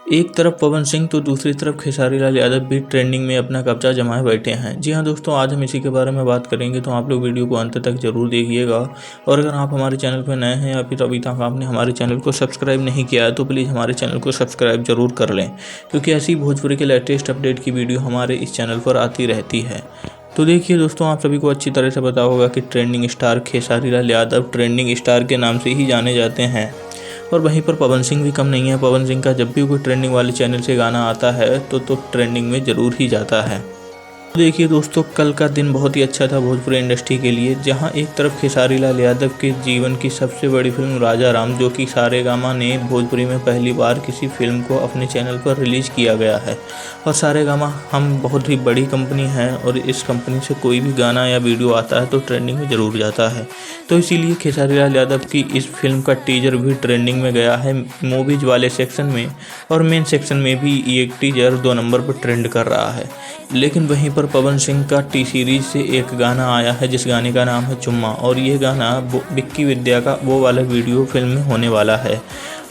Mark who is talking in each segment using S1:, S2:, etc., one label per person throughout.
S1: एक तरफ पवन सिंह तो दूसरी तरफ खेसारी लाल यादव भी ट्रेंडिंग में अपना कब्जा जमाए बैठे हैं। जी हाँ दोस्तों, आज हम इसी के बारे में बात करेंगे, तो आप लोग वीडियो को अंत तक जरूर देखिएगा। और अगर आप हमारे चैनल पर नए हैं या फिर अभी तक आपने हमारे चैनल को सब्सक्राइब नहीं किया है तो प्लीज़ हमारे चैनल को सब्सक्राइब जरूर कर लें, क्योंकि ऐसी भोजपुरी के लेटेस्ट अपडेट की वीडियो हमारे इस चैनल पर आती रहती है। तो देखिए दोस्तों, आप सभी को अच्छी तरह से पता होगा कि trending star Khesari Lal Yadav trending star के नाम से ही जाने जाते हैं। और वहीं पर पवन सिंह भी कम नहीं है। पवन सिंह का जब भी कोई ट्रेंडिंग वाले चैनल से गाना आता है तो ट्रेंडिंग में ज़रूर ही जाता है। देखिए दोस्तों, कल का दिन बहुत ही अच्छा था भोजपुरी इंडस्ट्री के लिए, जहां एक तरफ खेसारी लाल यादव के जीवन की सबसे बड़ी फिल्म राजा राम, जो कि सारेगामा ने भोजपुरी में पहली बार किसी फिल्म को अपने चैनल पर रिलीज़ किया गया है। और सारेगामा हम बहुत ही बड़ी कंपनी है और इस कंपनी से कोई भी गाना या वीडियो आता है तो ट्रेंडिंग में ज़रूर जाता है। तो इसीलिए खेसारी लाल यादव की इस फिल्म का टीजर भी ट्रेंडिंग में गया है मूवीज वाले सेक्शन में, और मेन सेक्शन में भी ये टीजर 2 नंबर पर ट्रेंड कर रहा है। लेकिन वहीं पर पवन सिंह का टी सीरीज से एक गाना आया है जिस गाने का नाम है चुम्मा, और ये गाना विक्की विद्या का वो वाला वीडियो फिल्म में होने वाला है।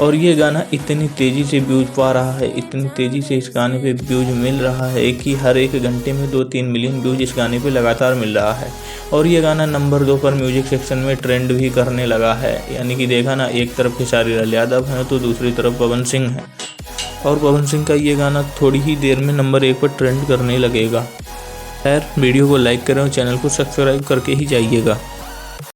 S1: और ये गाना इतनी तेज़ी से व्यूज पा रहा है, इतनी तेज़ी से इस गाने पे व्यूज मिल रहा है कि हर एक घंटे में 2-3 मिलियन व्यूज इस गाने पे लगातार मिल रहा है। और ये गाना नंबर 2 पर म्यूजिक सेक्शन में ट्रेंड भी करने लगा है। यानी कि देखा ना, एक तरफ खेसारी लाल यादव है तो दूसरी तरफ पवन सिंह है, और पवन सिंह का ये गाना थोड़ी ही देर में नंबर 1 पर ट्रेंड करने लगेगा। खैर, वीडियो को लाइक करें और चैनल को सब्सक्राइब करके ही जाइएगा।